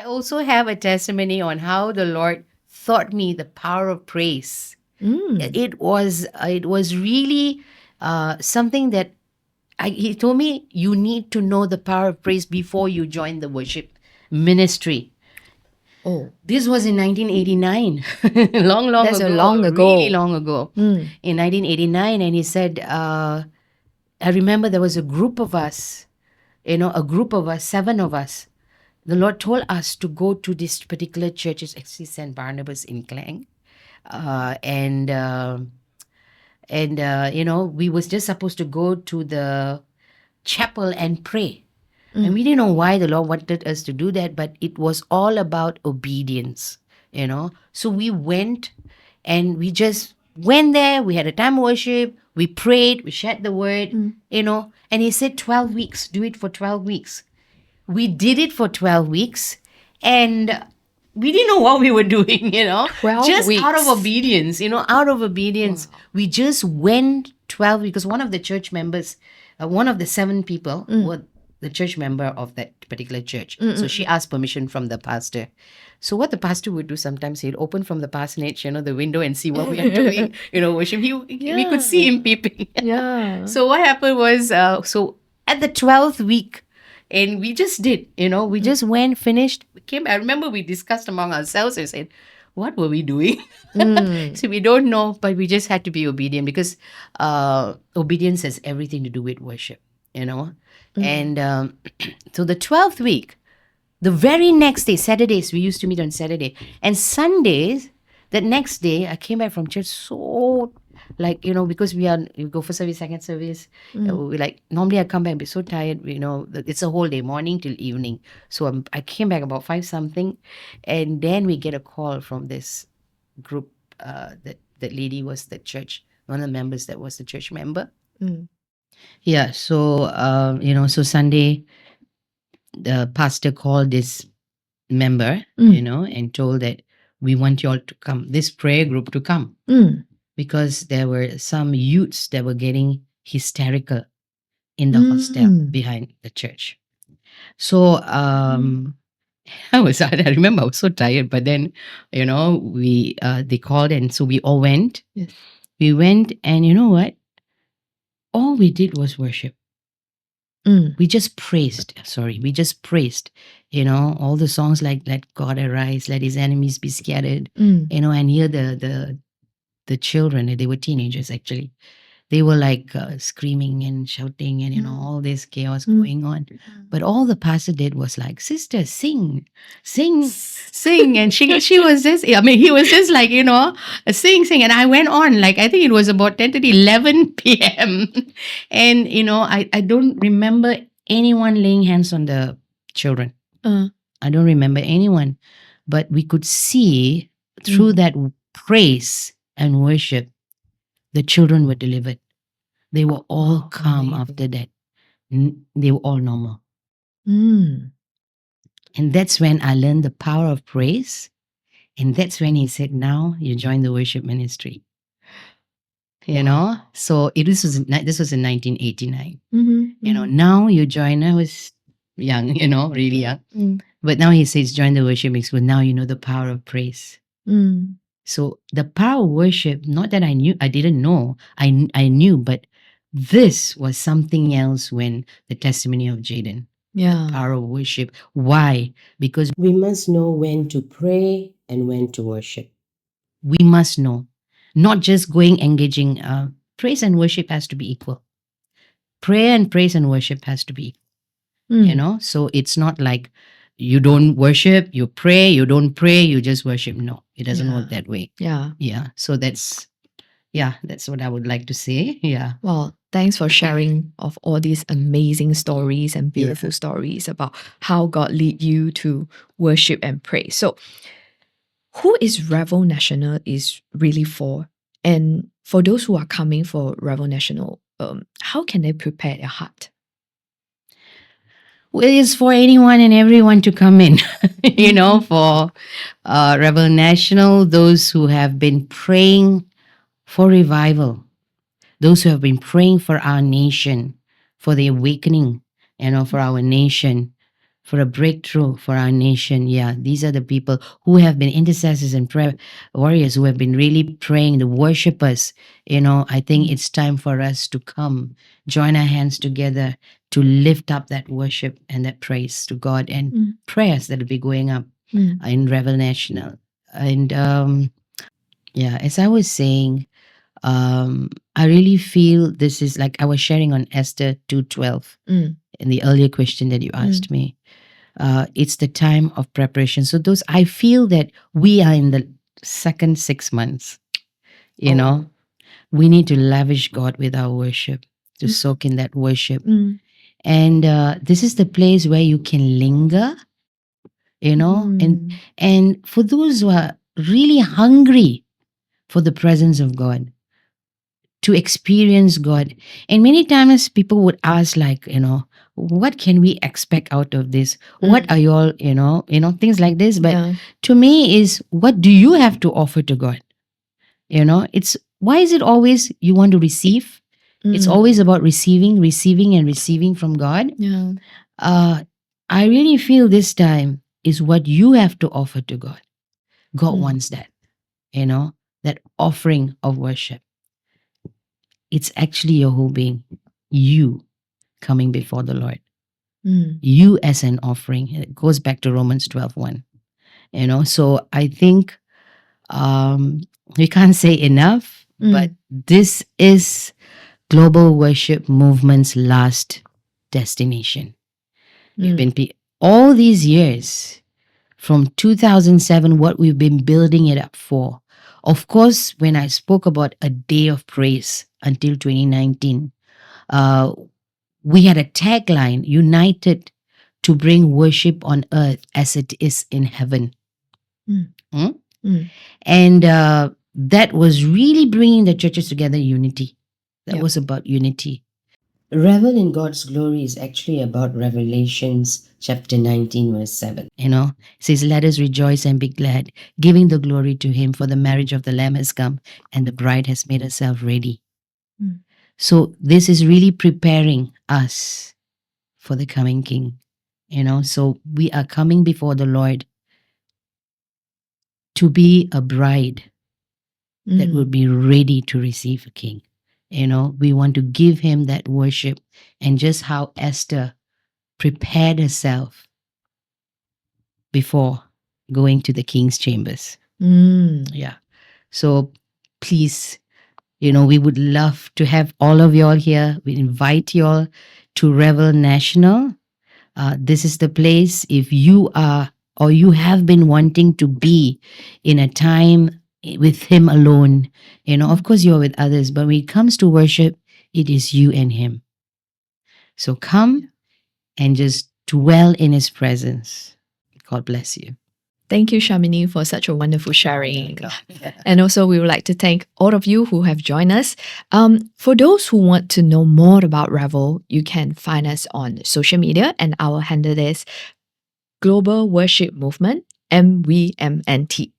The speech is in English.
I also have a testimony on how the Lord taught me the power of praise. It was really something that he told me you need to know the power of praise before you join the worship ministry. Oh, This was in 1989, long that's ago, a long really ago. long ago. In 1989, and he said, I remember there was a group of us, a group of us, 7 of us. The Lord told us to go to this particular church, it's actually St. Barnabas in Klang. Uh, and, uh, we was just supposed to go to the chapel and pray. And we didn't know why the Lord wanted us to do that, but it was all about obedience. So we went and we just went there. We had a time of worship. We prayed. We shared the word. And he said 12 weeks, do it for 12 weeks. We did it for 12 weeks and we didn't know what we were doing. 12 just out of weeks. obedience. We just went 12 because one of the church members, one of the 7 people were the church member of that particular church. So she asked permission from the pastor. So what the pastor would do sometimes, he'd open from the parsonage, the window and see what we are doing, worship. We could see him peeping. Yeah. So what happened was, so at the 12th week, and we just did, we just went, finished, we came. I remember we discussed among ourselves and said, what were we doing? So we don't know, but we just had to be obedient because obedience has everything to do with worship. And so the 12th week, the very next day, Saturdays, we used to meet on Saturday. And Sundays, that next day, I came back from church so, because we go for service, second service. Normally I come back and be so tired, it's a whole day, morning till evening. So I came back about 5 something. And then we get a call from this group, that lady was the church, one of the members that was the church member. Yeah, so, so Sunday, the pastor called this member, and told that we want you all to come, this prayer group to come, because there were some youths that were getting hysterical in the hostel behind the church. So I remember I was so tired, but then, they called and so we all went. Yes. We went and you know what? All we did was worship. We just praised. We just praised. All the songs like "Let God Arise," "Let His Enemies Be Scattered." And here the children, they were teenagers actually. They were like screaming and shouting and all this chaos going on. But all the pastor did was like, "Sister, sing, sing, sing." And she was just, he was just like, sing, sing. And I went on, like, I think it was about 10 to 11 p.m. And, I don't remember anyone laying hands on the children. I don't remember anyone. But we could see through that praise and worship, the children were delivered. They were all calm after that. They were all normal. And that's when I learned the power of praise. And that's when he said, now you join the worship ministry. So this was in 1989. Now you join. I was young, really young. But now he says, join the worship ministry. Now you know the power of praise. So the power of worship, not that I didn't know, I knew, but this was something else when the testimony of Jaden. Yeah. Power of worship. Why? Because we must know when to pray and when to worship. We must know. Not just engaging. Praise and worship has to be equal. Prayer and praise and worship has to be equal. So it's not like you don't worship, you pray, you don't pray, you just worship. No, it doesn't work that way. Yeah. Yeah. So that's what I would like to say. Yeah. Well, thanks for sharing of all these amazing stories and beautiful stories about how God lead you to worship and pray. So who is Revel National is really for? And for those who are coming for Revel National, how can they prepare their heart? Well, it's for anyone and everyone to come in, for Revel National, those who have been praying for revival, those who have been praying for our nation, for the awakening, for our nation, for a breakthrough for our nation. Yeah, these are the people who have been intercessors and prayer warriors who have been really praying, the worshipers. I think it's time for us to come, join our hands together to lift up that worship and that praise to God and prayers that will be going up in Revel National. And yeah, as I was saying, I really feel this is like I was sharing on Esther 2:12 in the earlier question that you asked me. It's the time of preparation. So I feel that we are in the second 6 months. We need to lavish God with our worship, to soak in that worship. And this is the place where you can linger, and for those who are really hungry for the presence of God, to experience God. And many times people would ask, like, what can we expect out of this? What are y'all, things like this. But to me is, what do you have to offer to God? It's, why is it always you want to receive? It's always about receiving and receiving from God. Yeah. I really feel this time is what you have to offer to God. God wants that, that offering of worship. It's actually your whole being, you coming before the Lord, you as an offering. It goes back to Romans 12:1. So I think we can't say enough, but this is global worship movement's last destination. We've been all these years, from 2007, what we've been building it up for. Of course, when I spoke about a day of praise until 2019, we had a tagline, united to bring worship on earth as it is in heaven. And that was really bringing the churches together, unity. That was about unity. Revel in God's glory is actually about Revelations chapter 19, verse 7. It says, let us rejoice and be glad, giving the glory to him, for the marriage of the Lamb has come and the bride has made herself ready. So this is really preparing us for the coming King. So we are coming before the Lord to be a bride that will be ready to receive a King. We want to give him that worship, and just how Esther prepared herself before going to the king's chambers. Yeah. So please, we would love to have all of y'all here. We invite y'all to Revel National. This is the place, if you are or you have been wanting to be in a time with him alone. Of course you're with others, but when it comes to worship, it is you and him. So come and just dwell in his presence. God bless you. Thank you, Shamini, for such a wonderful sharing. And also, we would like to thank all of you who have joined us. For those who want to know more about Revel, you can find us on social media, and our handle is Global Worship Movement, MWMNT.